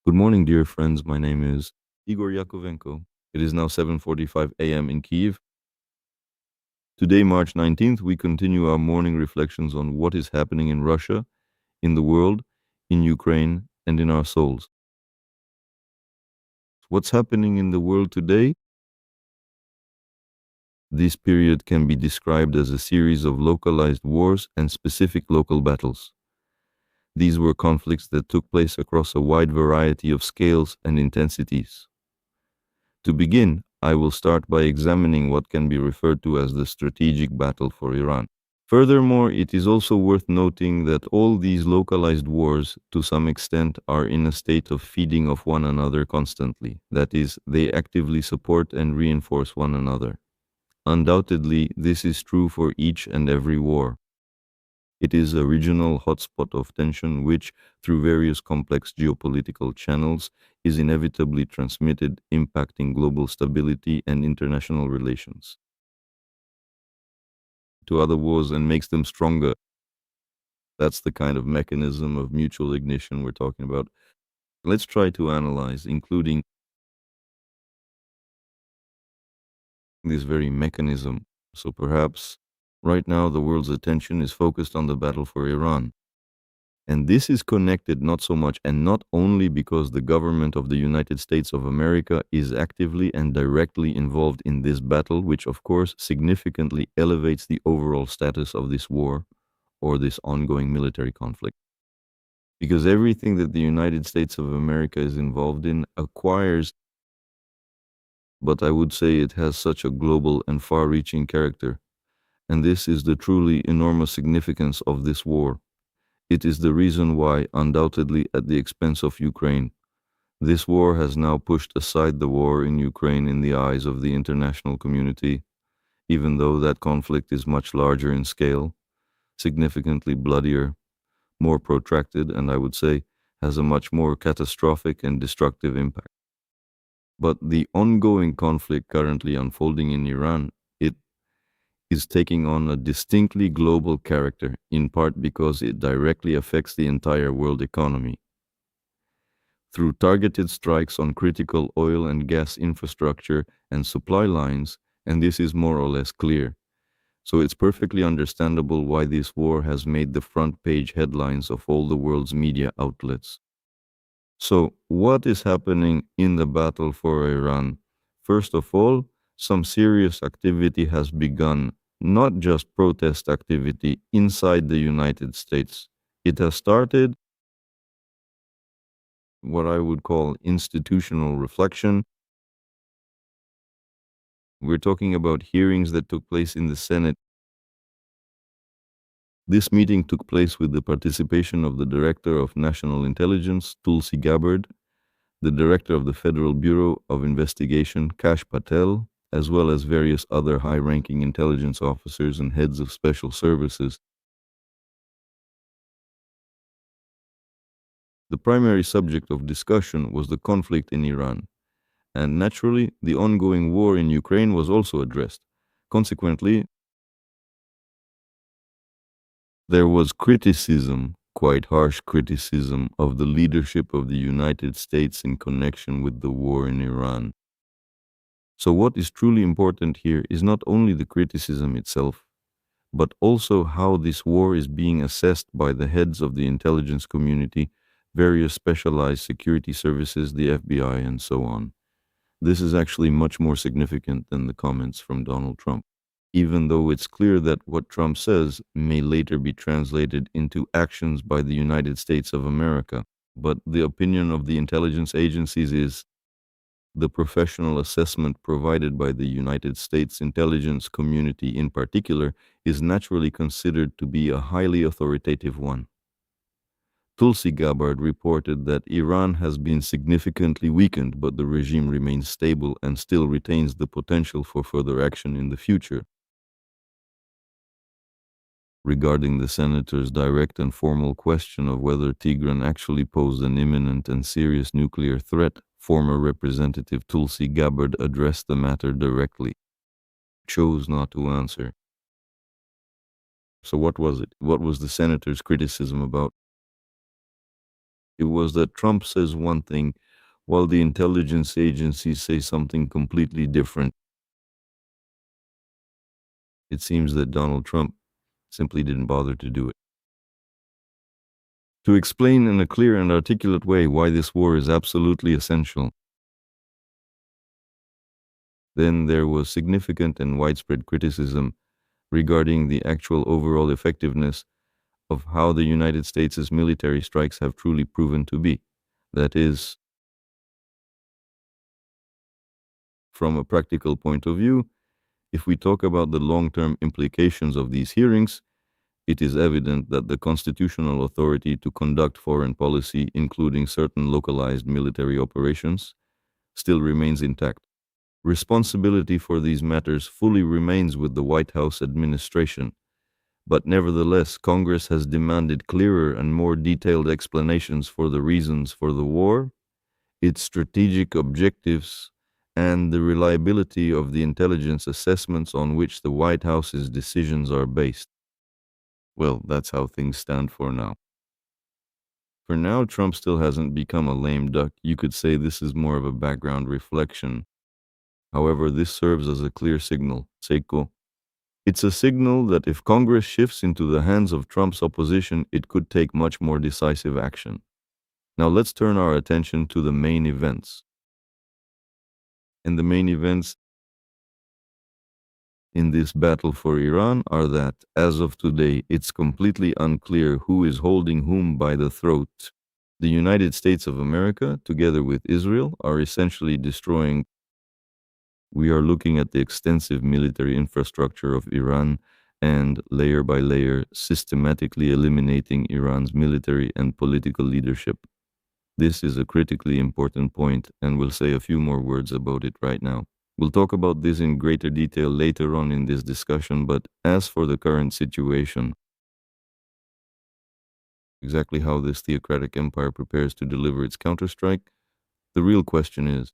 Good morning, dear friends. My name is Igor Yakovenko. It is now 7:45 a.m. in Kiev. Today, March 19th, we continue our morning reflections on what is happening in Russia, in the world, in Ukraine, and in our souls. What's happening in the world today? This period can be described as a series of localized wars and specific local battles. These were conflicts that took place across a wide variety of scales and intensities. To begin, I will start by examining what can be referred to as the strategic battle for Iran. Furthermore, it is also worth noting that all these localized wars, to some extent, are in a state of feeding off one another constantly. That is, they actively support and reinforce one another. Undoubtedly, this is true for each and every war. It is a regional hotspot of tension which, through various complex geopolitical channels, is inevitably transmitted, impacting global stability and international relations to other wars and makes them stronger. That's the kind of mechanism of mutual ignition we're talking about. Let's try to analyze, including this very mechanism. So perhaps right now the world's attention is focused on the battle for Iran. And this is connected not so much and not only because the government of the United States of America is actively and directly involved in this battle, which of course significantly elevates the overall status of this war or this ongoing military conflict. Because everything that the United States of America is involved in acquires, but I would say it has such a global and far reaching character. And this is the truly enormous significance of this war. It is the reason why, undoubtedly at the expense of Ukraine, this war has now pushed aside the war in Ukraine in the eyes of the international community, even though that conflict is much larger in scale, significantly bloodier, more protracted, and I would say has a much more catastrophic and destructive impact. But the ongoing conflict currently unfolding in Iran, it is taking on a distinctly global character, in part because it directly affects the entire world economy. Through targeted strikes on critical oil and gas infrastructure and supply lines, and this is more or less clear. So it's perfectly understandable why this war has made the front page headlines of all the world's media outlets. So, what is happening in the battle for Iran? First of all, some serious activity has begun, not just protest activity inside the United States. It has started what I would call institutional reflection. We're talking about hearings that took place in the Senate. This meeting took place with the participation of the Director of National Intelligence, Tulsi Gabbard, the Director of the Federal Bureau of Investigation, Kash Patel, as well as various other high-ranking intelligence officers and heads of special services. The primary subject of discussion was the conflict in Iran, and naturally, the ongoing war in Ukraine was also addressed. Consequently, there was criticism, quite harsh criticism, of the leadership of the United States in connection with the war in Iran. So what is truly important here is not only the criticism itself, but also how this war is being assessed by the heads of the intelligence community, various specialized security services, the FBI, and so on. This is actually much more significant than the comments from Donald Trump, even though it's clear that what Trump says may later be translated into actions by the United States of America. But the opinion of the intelligence agencies is the professional assessment provided by the United States intelligence community in particular is naturally considered to be a highly authoritative one. Tulsi Gabbard reported that Iran has been significantly weakened, but the regime remains stable and still retains the potential for further action in the future. Regarding the senator's direct and formal question of whether Tehran actually posed an imminent and serious nuclear threat, former Representative Tulsi Gabbard addressed the matter directly, chose not to answer. So what was it? What was the senator's criticism about? It was that Trump says one thing while the intelligence agencies say something completely different. It seems that Donald Trump simply didn't bother to do it. To explain in a clear and articulate way why this war is absolutely essential, then there was significant and widespread criticism regarding the actual overall effectiveness of how the United States' military strikes have truly proven to be. That is, from a practical point of view, if we talk about the long-term implications of these hearings, it is evident that the constitutional authority to conduct foreign policy, including certain localized military operations, still remains intact. Responsibility for these matters fully remains with the White House administration, but nevertheless, Congress has demanded clearer and more detailed explanations for the reasons for the war, its strategic objectives, and the reliability of the intelligence assessments on which the White House's decisions are based. Well, that's how things stand for now. For now, Trump still hasn't become a lame duck. You could say this is more of a background reflection. However, this serves as a clear signal. Seiko. It's a signal that if Congress shifts into the hands of Trump's opposition, it could take much more decisive action. Now let's turn our attention to the main events. And the main events in this battle for Iran are that, as of today, it's completely unclear who is holding whom by the throat. The United States of America, together with Israel, are essentially destroying. We are looking at the extensive military infrastructure of Iran and, layer by layer, systematically eliminating Iran's military and political leadership. This is a critically important point, and we'll say a few more words about it right now. We'll talk about this in greater detail later on in this discussion, but as for the current situation, exactly how this theocratic empire prepares to deliver its counterstrike, the real question is,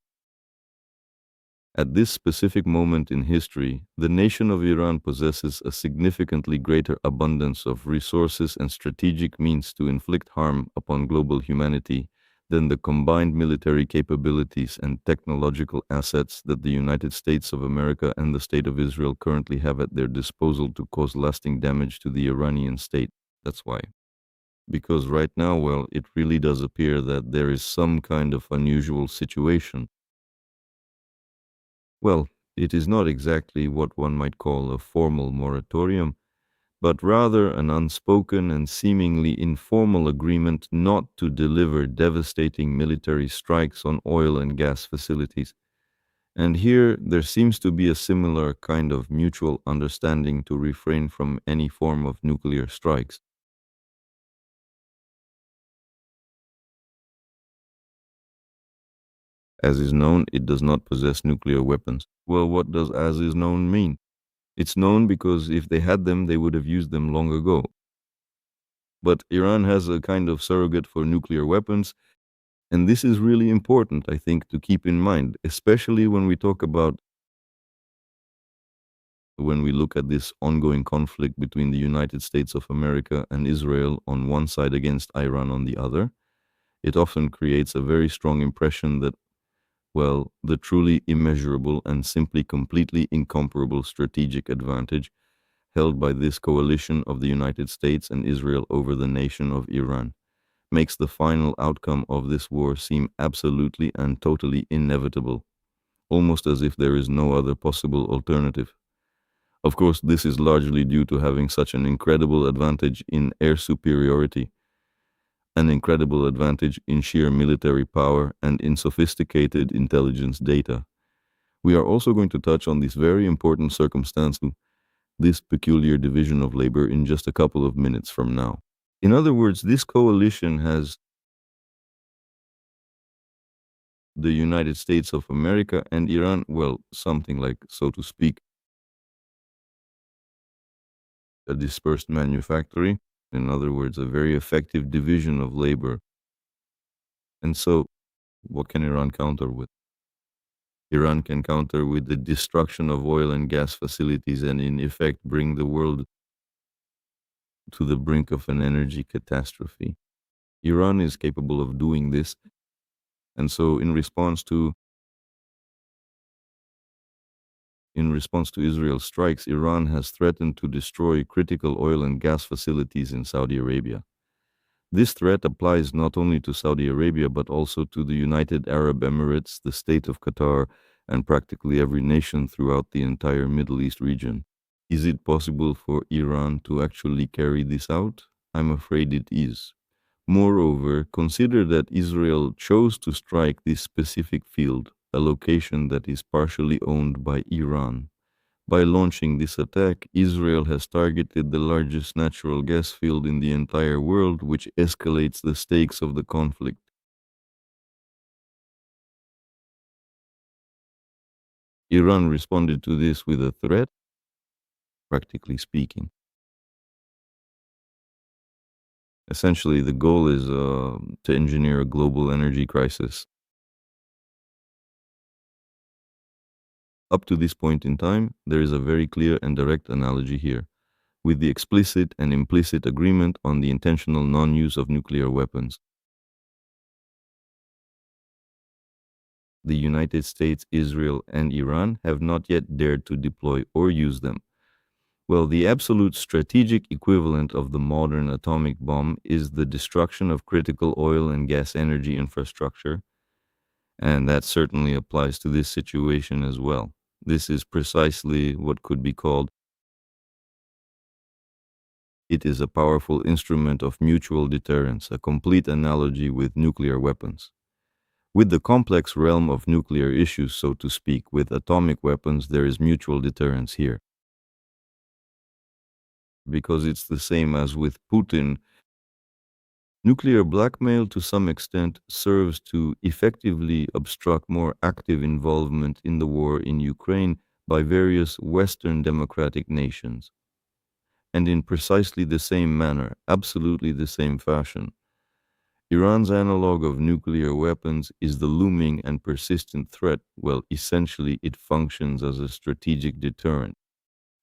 at this specific moment in history, the nation of Iran possesses a significantly greater abundance of resources and strategic means to inflict harm upon global humanity than the combined military capabilities and technological assets that the United States of America and the State of Israel currently have at their disposal to cause lasting damage to the Iranian state. That's why. Because right now, well, it really does appear that there is some kind of unusual situation. Well, it is not exactly what one might call a formal moratorium, but rather an unspoken and seemingly informal agreement not to deliver devastating military strikes on oil and gas facilities. And here there seems to be a similar kind of mutual understanding to refrain from any form of nuclear strikes. As is known, it does not possess nuclear weapons. Well, what does as is known mean? It's known because if they had them, they would have used them long ago. But Iran has a kind of surrogate for nuclear weapons, and this is really important, I think, to keep in mind, especially when we talk about when we look at this ongoing conflict between the United States of America and Israel on one side against Iran on the other. It often creates a very strong impression that, well, the truly immeasurable and simply completely incomparable strategic advantage held by this coalition of the United States and Israel over the nation of Iran makes the final outcome of this war seem absolutely and totally inevitable, almost as if there is no other possible alternative. Of course, this is largely due to having such an incredible advantage in air superiority, an incredible advantage in sheer military power, and in sophisticated intelligence data. We are also going to touch on this very important circumstance, this peculiar division of labor, in just a couple of minutes from now. In other words, this coalition has the United States of America and Iran, well, something like, so to speak, a dispersed manufactory. In other words, a very effective division of labor. And so, what can Iran counter with? Iran can counter with the destruction of oil and gas facilities and, in effect, bring the world to the brink of an energy catastrophe. Iran is capable of doing this. And so in response to Israel's strikes, Iran has threatened to destroy critical oil and gas facilities in Saudi Arabia. This threat applies not only to Saudi Arabia, but also to the United Arab Emirates, the state of Qatar, and practically every nation throughout the entire Middle East region. Is it possible for Iran to actually carry this out? I'm afraid it is. Moreover, consider that Israel chose to strike this specific field, a location that is partially owned by Iran. By launching this attack, Israel has targeted the largest natural gas field in the entire world, which escalates the stakes of the conflict. Iran responded to this with a threat, practically speaking. Essentially, the goal is to engineer a global energy crisis. Up to this point in time, there is a very clear and direct analogy here, with the explicit and implicit agreement on the intentional non-use of nuclear weapons. The United States, Israel, and Iran have not yet dared to deploy or use them. Well, the absolute strategic equivalent of the modern atomic bomb is the destruction of critical oil and gas energy infrastructure, and that certainly applies to this situation as well. This is precisely what could be called it is a powerful instrument of mutual deterrence, a complete analogy with nuclear weapons. With the complex realm of nuclear issues, so to speak, with atomic weapons, there is mutual deterrence here. Because it's the same as with Putin. Nuclear blackmail, to some extent, serves to effectively obstruct more active involvement in the war in Ukraine by various Western democratic nations. And in precisely the same manner, absolutely the same fashion, Iran's analog of nuclear weapons is the looming and persistent threat. Well, essentially, it functions as a strategic deterrent.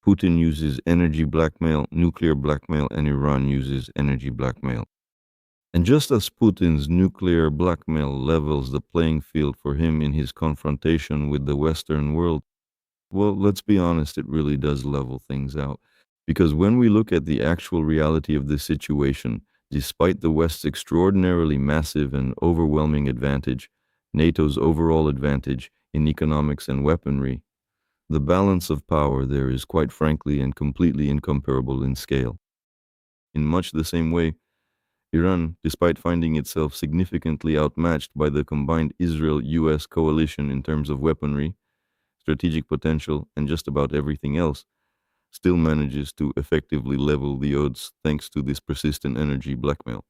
Putin uses energy blackmail, nuclear blackmail, and Iran uses energy blackmail. And just as Putin's nuclear blackmail levels the playing field for him in his confrontation with the Western world, well, let's be honest, it really does level things out. Because when we look at the actual reality of this situation, despite the West's extraordinarily massive and overwhelming advantage, NATO's overall advantage in economics and weaponry, the balance of power there is quite frankly and completely incomparable in scale. In much the same way, Iran, despite finding itself significantly outmatched by the combined Israel-US coalition in terms of weaponry, strategic potential, and just about everything else, still manages to effectively level the odds thanks to this persistent energy blackmail.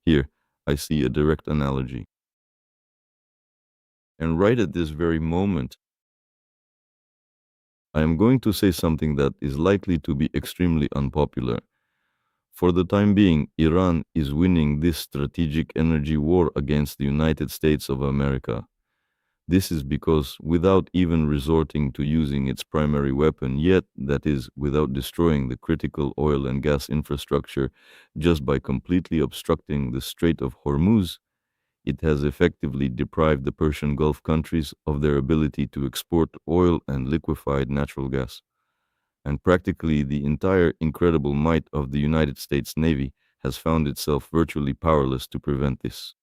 Here, I see a direct analogy. And right at this very moment, I am going to say something that is likely to be extremely unpopular. For the time being, Iran is winning this strategic energy war against the United States of America. This is because, without even resorting to using its primary weapon yet, that is, without destroying the critical oil and gas infrastructure, just by completely obstructing the Strait of Hormuz, it has effectively deprived the Persian Gulf countries of their ability to export oil and liquefied natural gas. And practically the entire incredible might of the United States Navy has found itself virtually powerless to prevent this.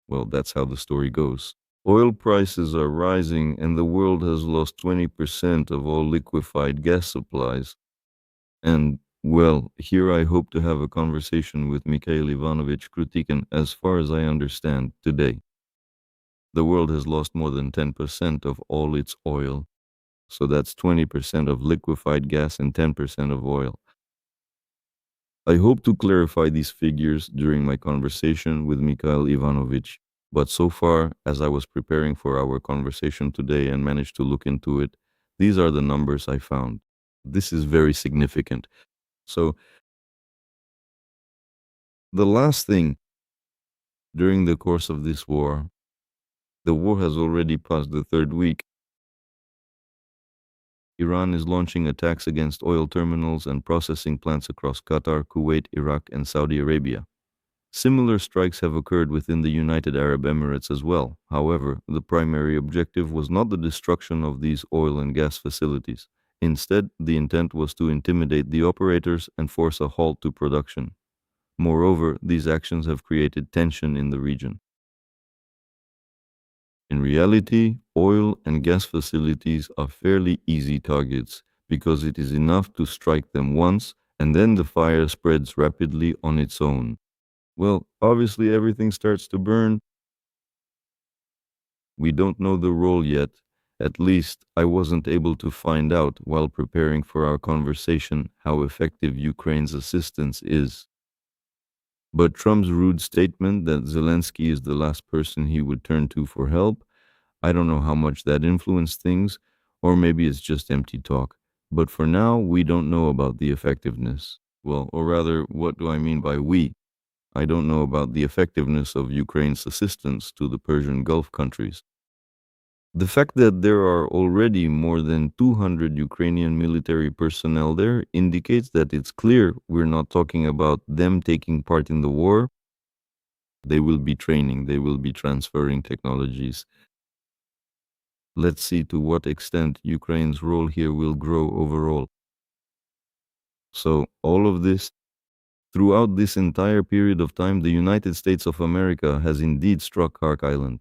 Well, that's how the story goes. Oil prices are rising, and the world has lost 20% of all liquefied gas supplies. And, well, here I hope to have a conversation with Mikhail Ivanovich Krutikin. As far as I understand today, the world has lost more than 10% of all its oil. So that's 20% of liquefied gas and 10% of oil. I hope to clarify these figures during my conversation with Mikhail Ivanovich. But so far, as I was preparing for our conversation today and managed to look into it, these are the numbers I found. This is very significant. So, the last thing during the course of this war, the war has already passed the third week. Iran is launching attacks against oil terminals and processing plants across Qatar, Kuwait, Iraq, and Saudi Arabia. Similar strikes have occurred within the United Arab Emirates as well. However, the primary objective was not the destruction of these oil and gas facilities. Instead, the intent was to intimidate the operators and force a halt to production. Moreover, these actions have created tension in the region. In reality, oil and gas facilities are fairly easy targets because it is enough to strike them once and then the fire spreads rapidly on its own. Well, obviously, everything starts to burn. We don't know the role yet. At least, I wasn't able to find out while preparing for our conversation how effective Ukraine's assistance is. But Trump's rude statement that Zelensky is the last person he would turn to for help, I don't know how much that influenced things, or maybe it's just empty talk. But for now, we don't know about the effectiveness. Well, or rather, what do I mean by we? I don't know about the effectiveness of Ukraine's assistance to the Persian Gulf countries. The fact that there are already more than 200 Ukrainian military personnel there indicates that it's clear we're not talking about them taking part in the war. They will be training, they will be transferring technologies. Let's see to what extent Ukraine's role here will grow overall. So, all of this, throughout this entire period of time, the United States of America has indeed struck Kark Island,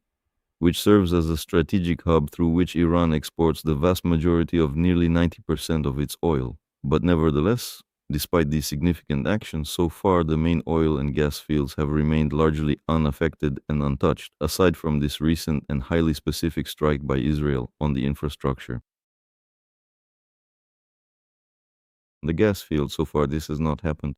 which serves as a strategic hub through which Iran exports the vast majority of nearly 90% of its oil. But nevertheless, despite these significant actions, so far the main oil and gas fields have remained largely unaffected and untouched, aside from this recent and highly specific strike by Israel on the infrastructure. The gas field, so far this has not happened.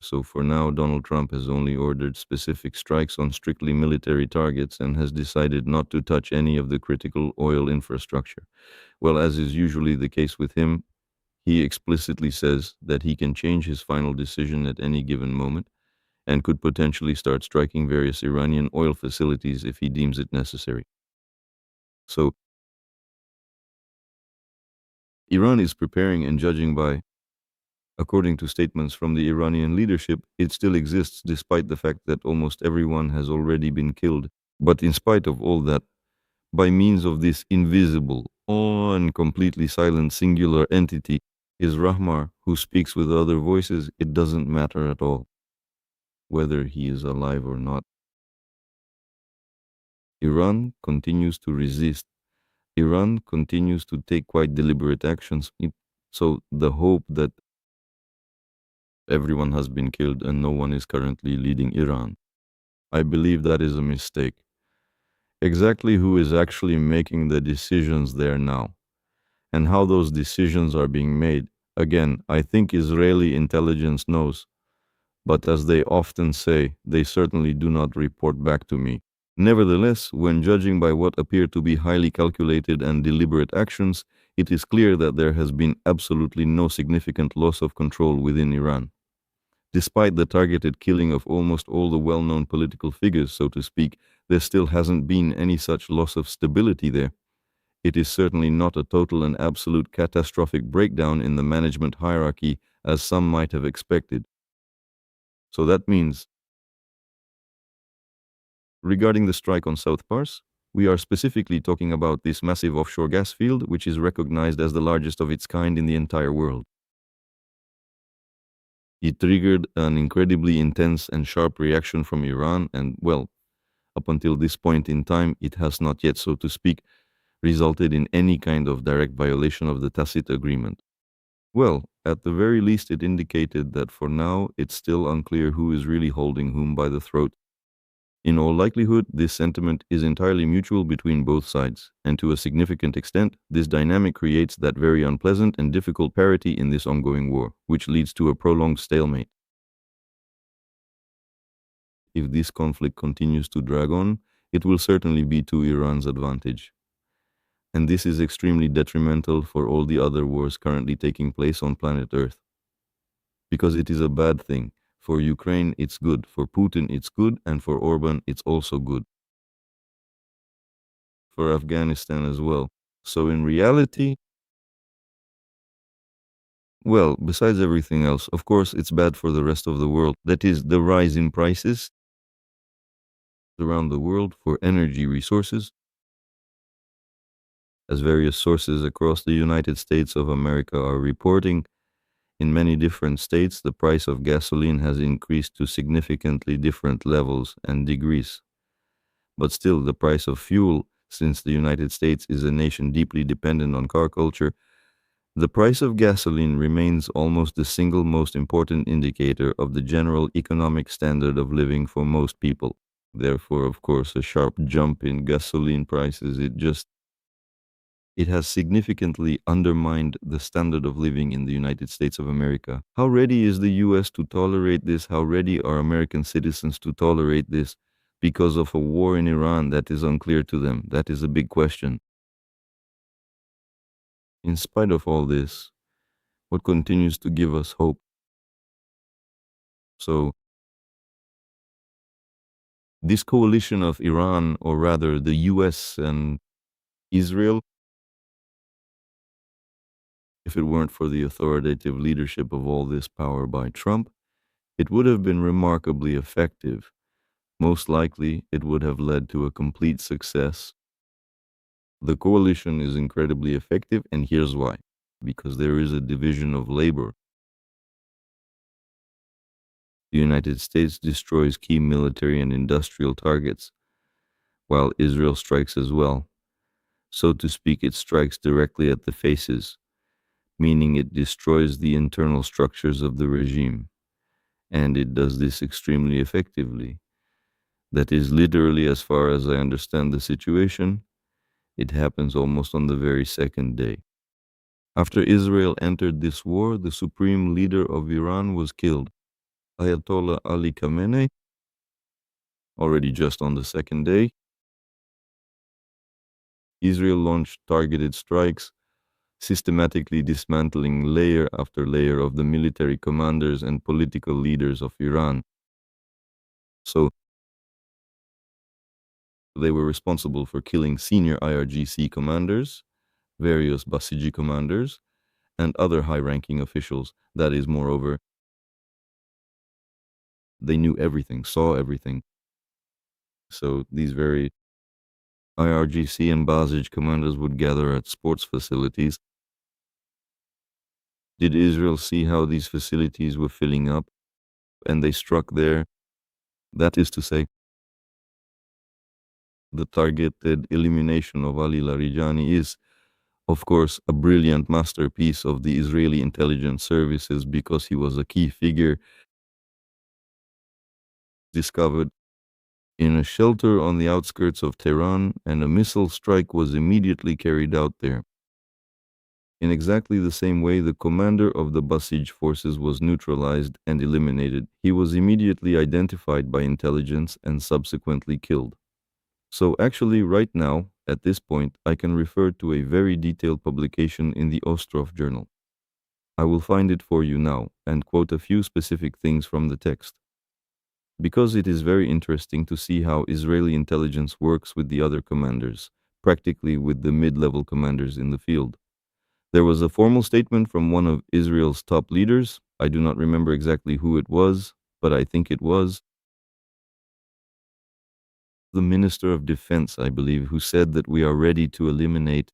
So for now, Donald Trump has only ordered specific strikes on strictly military targets and has decided not to touch any of the critical oil infrastructure. Well, as is usually the case with him, he explicitly says that he can change his final decision at any given moment and could potentially start striking various Iranian oil facilities if he deems it necessary. So, Iran is preparing and judging by, according to statements from the Iranian leadership, it still exists despite the fact that almost everyone has already been killed. But in spite of all that, by means of this invisible, and completely silent singular entity, is Rahmar, who speaks with other voices, it doesn't matter at all whether he is alive or not. Iran continues to resist. Iran continues to take quite deliberate actions. So the hope that everyone has been killed and no one is currently leading Iran, I believe that is a mistake. Exactly who is actually making the decisions there now and how those decisions are being made, again, I think Israeli intelligence knows, but as they often say, they certainly do not report back to me. Nevertheless, when judging by what appear to be highly calculated and deliberate actions, it is clear that there has been absolutely no significant loss of control within Iran. Despite the targeted killing of almost all the well-known political figures, so to speak, there still hasn't been any such loss of stability there. It is certainly not a total and absolute catastrophic breakdown in the management hierarchy as some might have expected. So that means, regarding the strike on South Pars, we are specifically talking about this massive offshore gas field, which is recognized as the largest of its kind in the entire world. It triggered an incredibly intense and sharp reaction from Iran, and, well, up until this point in time, it has not yet, so to speak, resulted in any kind of direct violation of the tacit agreement. Well, at the very least, it indicated that for now, it's still unclear who is really holding whom by the throat. In all likelihood, this sentiment is entirely mutual between both sides, and to a significant extent, this dynamic creates that very unpleasant and difficult parity in this ongoing war, which leads to a prolonged stalemate. If this conflict continues to drag on, it will certainly be to Iran's advantage. And this is extremely detrimental for all the other wars currently taking place on planet Earth. Because it is a bad thing. For Ukraine, it's good. For Putin, it's good. And for Orban, it's also good. For Afghanistan as well. So in reality, Well, besides everything else, of course, it's bad for the rest of the world. That is, the rise in prices around the world for energy resources, as various sources across the United States of America are reporting. In many different states, the price of gasoline has increased to significantly different levels and degrees. But still, the price of fuel, since the United States is a nation deeply dependent on car culture, the price of gasoline remains almost the single most important indicator of the general economic standard of living for most people. Therefore, of course, a sharp jump in gasoline prices, it has significantly undermined the standard of living in the United States of America. How ready is the US to tolerate this? How ready are American citizens to tolerate this because of a war in Iran that is unclear to them? That is a big question. In spite of all this, what continues to give us hope? So, this coalition of Iran, or rather the US and Israel, if it weren't for the authoritative leadership of all this power by Trump, it would have been remarkably effective. Most likely, it would have led to a complete success. The coalition is incredibly effective, and here's why. Because there is a division of labor. The United States destroys key military and industrial targets, while Israel strikes as well. So to speak, it strikes directly at the faces, meaning it destroys the internal structures of the regime. And it does this extremely effectively. That is literally, as far as I understand the situation, it happens almost on the very second day. After Israel entered this war, the supreme leader of Iran was killed, Ayatollah Ali Khamenei, already just on the second day. Israel launched targeted strikes, systematically dismantling layer after layer of the military commanders and political leaders of Iran. So they were responsible for killing senior IRGC commanders, various Basiji commanders, and other high-ranking officials. That is, moreover, they knew everything, saw everything. So these very IRGC and Basij commanders would gather at sports facilities. Did Israel see how these facilities were filling up? And they struck there. That is to say, the targeted elimination of Ali Larijani is, of course, a brilliant masterpiece of the Israeli intelligence services because he was a key figure discovered in a shelter on the outskirts of Tehran, and a missile strike was immediately carried out there. In exactly the same way, the commander of the Basij forces was neutralized and eliminated. He was immediately identified by intelligence and subsequently killed. So actually, right now, at this point, I can refer to a very detailed publication in the Ostrov journal. I will find it for you now and quote a few specific things from the text, because it is very interesting to see how Israeli intelligence works with the other commanders, practically with the mid-level commanders in the field. There was a formal statement from one of Israel's top leaders. I do not remember exactly who it was, but I think it was the Minister of Defense, I believe, who said that we are ready to eliminate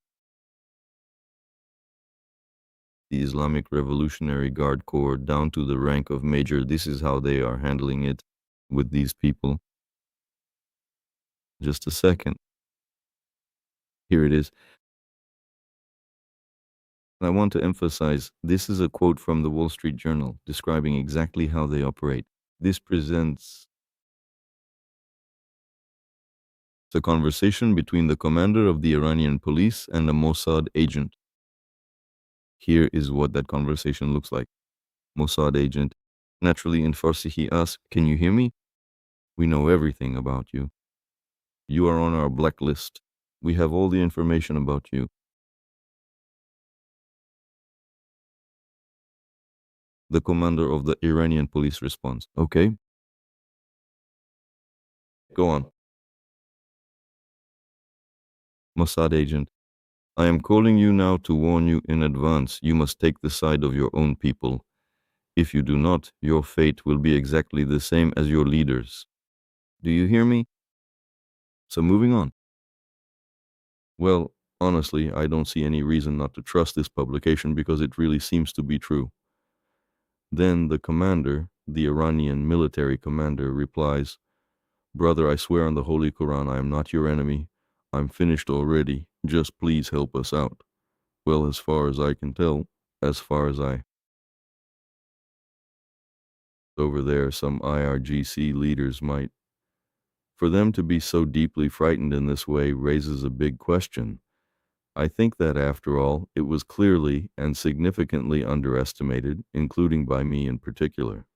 the Islamic Revolutionary Guard Corps down to the rank of major. This is how they are handling it with these people. Just a second. Here it is. I want to emphasize this is a quote from the Wall Street Journal describing exactly how they operate. This presents a conversation between the commander of the Iranian police and a Mossad agent. Here is what that conversation looks like. Mossad agent. Naturally, in Farsi, he asks, "Can you hear me? We know everything about you. You are on our blacklist. We have all the information about you." The commander of the Iranian police responds, "Okay, go on." Mossad agent. I am calling you now to warn you in advance. You must take the side of your own people. If you do not, your fate will be exactly the same as your leaders. Do you hear me? So moving on. Well, honestly, I don't see any reason not to trust this publication because it really seems to be true. Then the commander, the Iranian military commander, replies, "Brother, I swear on the Holy Quran, I am not your enemy. I'm finished already. Just please help us out." Well, as far as I can tell, as far as I over there, some IRGC leaders might. For them to be so deeply frightened in this way raises a big question. I think that, after all, it was clearly and significantly underestimated, including by me in particular.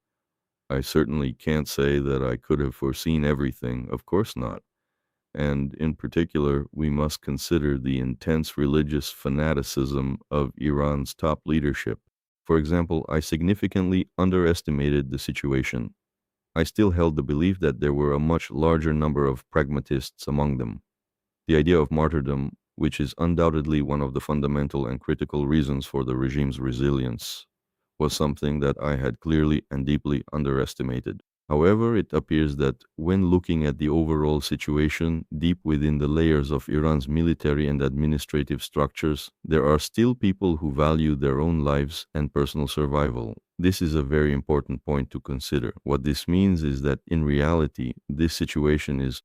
I certainly can't say that I could have foreseen everything, of course not. And in particular, we must consider the intense religious fanaticism of Iran's top leadership. For example, I significantly underestimated the situation. I still held the belief that there were a much larger number of pragmatists among them. The idea of martyrdom, which is undoubtedly one of the fundamental and critical reasons for the regime's resilience, was something that I had clearly and deeply underestimated. However, it appears that when looking at the overall situation deep within the layers of Iran's military and administrative structures, there are still people who value their own lives and personal survival. This is a very important point to consider. What this means is that in reality, this situation is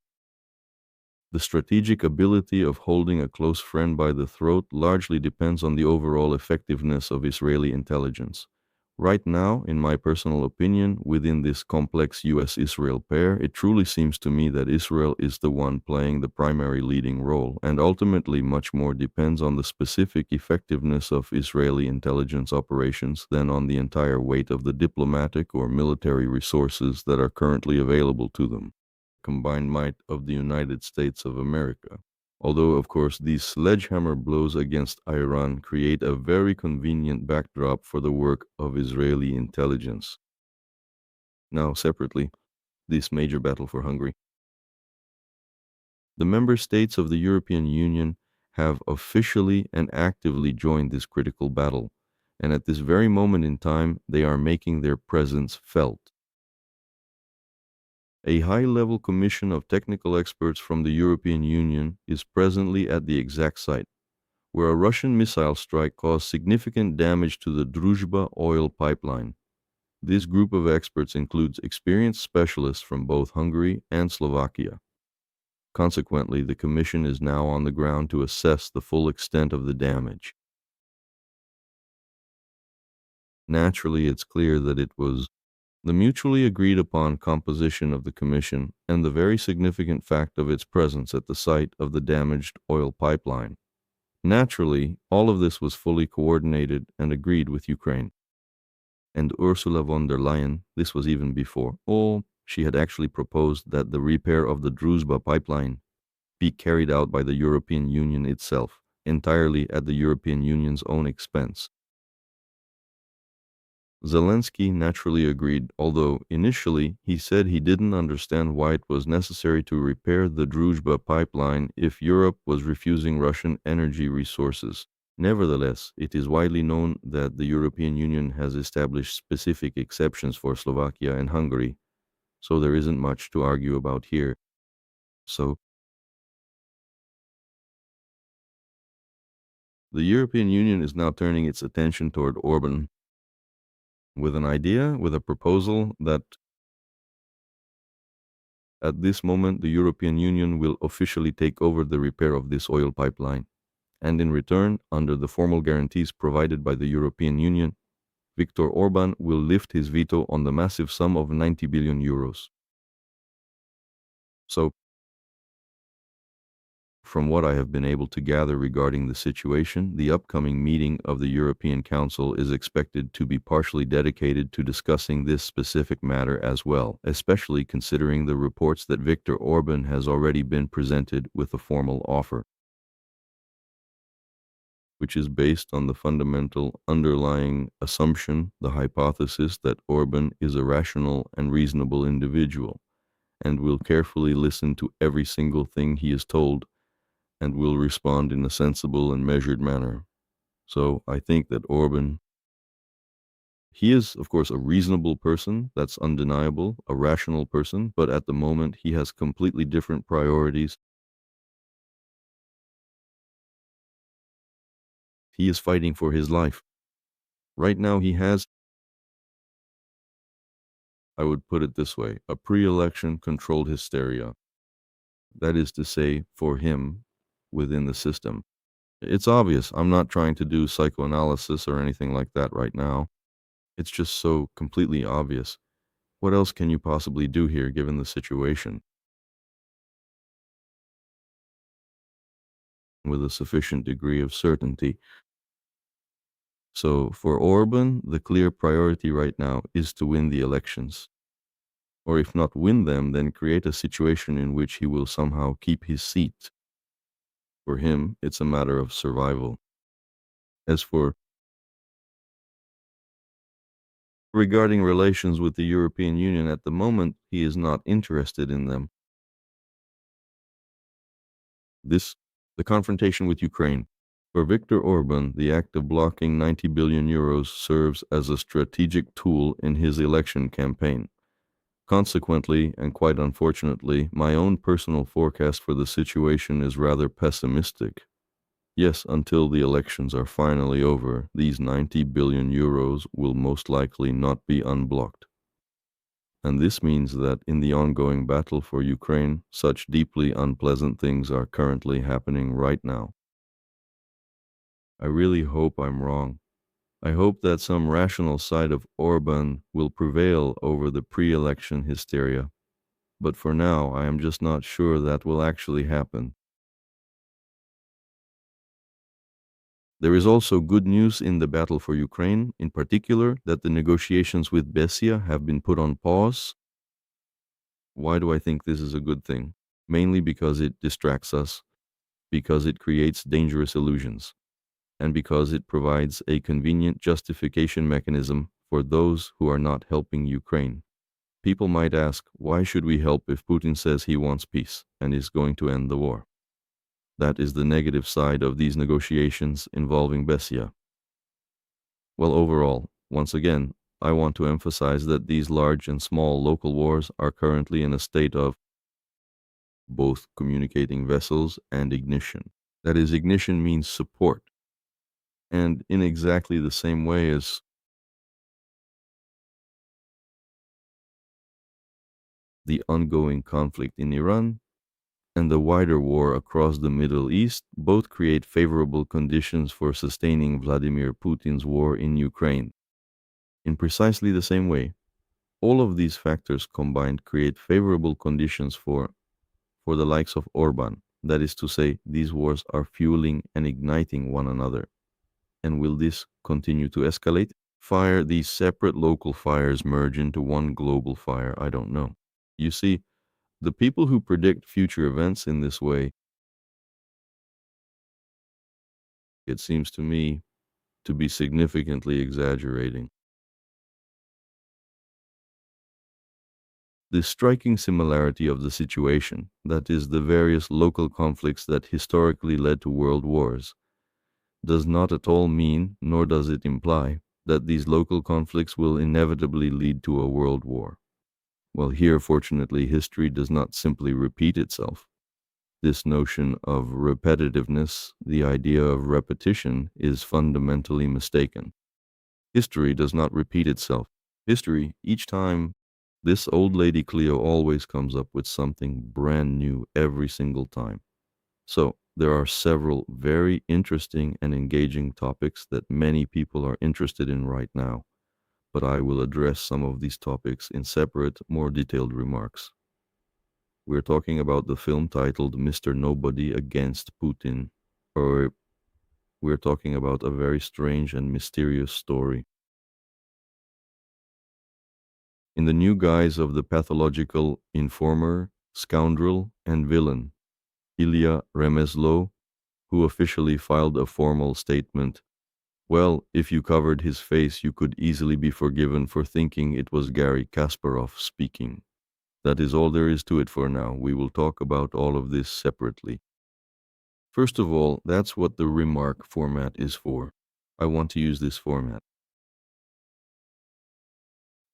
the strategic ability of holding a close friend by the throat largely depends on the overall effectiveness of Israeli intelligence. Right now, in my personal opinion, within this complex US-Israel pair, it truly seems to me that Israel is the one playing the primary leading role, and ultimately much more depends on the specific effectiveness of Israeli intelligence operations than on the entire weight of the diplomatic or military resources that are currently available to them. Combined might of the United States of America. Although, of course, these sledgehammer blows against Iran create a very convenient backdrop for the work of Israeli intelligence. Now, separately, this major battle for Hungary. The member states of the European Union have officially and actively joined this critical battle, and at this very moment in time, they are making their presence felt. A high-level commission of technical experts from the European Union is presently at the exact site, where a Russian missile strike caused significant damage to the Druzhba oil pipeline. This group of experts includes experienced specialists from both Hungary and Slovakia. Consequently, the commission is now on the ground to assess the full extent of the damage. Naturally, it's clear that it was the mutually agreed upon composition of the commission and the very significant fact of its presence at the site of the damaged oil pipeline. Naturally, all of this was fully coordinated and agreed with Ukraine. And Ursula von der Leyen, this was even before, she had actually proposed that the repair of the Druzhba pipeline be carried out by the European Union itself, entirely at the European Union's own expense. Zelensky naturally agreed, although initially he said he didn't understand why it was necessary to repair the Druzhba pipeline if Europe was refusing Russian energy resources. Nevertheless, it is widely known that the European Union has established specific exceptions for Slovakia and Hungary, so there isn't much to argue about here. So, the European Union is now turning its attention toward Orban with an idea, with a proposal that at this moment the European Union will officially take over the repair of this oil pipeline. And in return, under the formal guarantees provided by the European Union, Viktor Orban will lift his veto on the massive sum of 90 billion euros. So, from what I have been able to gather regarding the situation, the upcoming meeting of the European Council is expected to be partially dedicated to discussing this specific matter as well, especially considering the reports that Viktor Orban has already been presented with a formal offer, which is based on the fundamental underlying assumption, the hypothesis that Orban is a rational and reasonable individual and will carefully listen to every single thing he is told and will respond in a sensible and measured manner. So I think that Orban, he is, of course, a reasonable person. That's undeniable, a rational person. But at the moment, he has completely different priorities. He is fighting for his life. Right now, he has, I would put it this way, a pre election controlled hysteria. That is to say, for him within the system. It's obvious. I'm not trying to do psychoanalysis or anything like that right now. It's just so completely obvious. What else can you possibly do here given the situation? With a sufficient degree of certainty. So for Orban, the clear priority right now is to win the elections. Or if not win them, then create a situation in which he will somehow keep his seat. For him, it's a matter of survival. As for regarding relations with the European Union at the moment, he is not interested in them. The confrontation with Ukraine. For Viktor Orban, the act of blocking 90 billion euros serves as a strategic tool in his election campaign. Consequently, and quite unfortunately, my own personal forecast for the situation is rather pessimistic. Yes, until the elections are finally over, these 90 billion euros will most likely not be unblocked. And this means that in the ongoing battle for Ukraine, such deeply unpleasant things are currently happening right now. I really hope I'm wrong. I hope that some rational side of Orban will prevail over the pre election hysteria. But for now, I am just not sure that will actually happen. There is also good news in the battle for Ukraine, in particular, that the negotiations with Besia have been put on pause. Why do I think this is a good thing? Mainly because it distracts us, because it creates dangerous illusions, and because it provides a convenient justification mechanism for those who are not helping Ukraine. People might ask, why should we help if Putin says he wants peace and is going to end the war? That is the negative side of these negotiations involving Besia. Well, overall, once again, I want to emphasize that these large and small local wars are currently in a state of both communicating vessels and ignition. That is, ignition means support. And in exactly the same way as the ongoing conflict in Iran and the wider war across the Middle East both create favorable conditions for sustaining Vladimir Putin's war in Ukraine. In precisely the same way, all of these factors combined create favorable conditions for the likes of Orban. That is to say, these wars are fueling and igniting one another. And will this continue to escalate? Fire, these separate local fires merge into one global fire? I don't know. You see, the people who predict future events in this way, it seems to me to be significantly exaggerating. The striking similarity of the situation, that is, the various local conflicts that historically led to world wars, does not at all mean, nor does it imply, that these local conflicts will inevitably lead to a world war. Well, here, fortunately, history does not simply repeat itself. This notion of repetitiveness, the idea of repetition, is fundamentally mistaken. History does not repeat itself. History, each time, this old lady Cleo always comes up with something brand new every single time. So, there are several very interesting and engaging topics that many people are interested in right now, but I will address some of these topics in separate, more detailed remarks. We're talking about the film titled Mr. Nobody Against Putin, or we're talking about a very strange and mysterious story. In the new guise of the pathological informer, scoundrel, and villain, Ilya Remezlo, who officially filed a formal statement, well, if you covered his face, you could easily be forgiven for thinking it was Garry Kasparov speaking. That is all there is to it for now. We will talk about all of this separately. First of all, that's what the remark format is for. I want to use this format.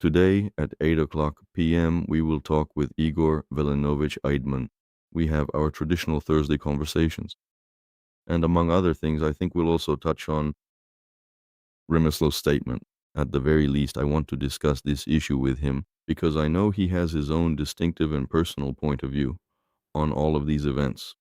Today at 8 o'clock p.m., we will talk with Igor Velinovich Eidman. We have our traditional Thursday conversations. And among other things, I think we'll also touch on Remeslov's statement. At the very least, I want to discuss this issue with him because I know he has his own distinctive and personal point of view on all of these events.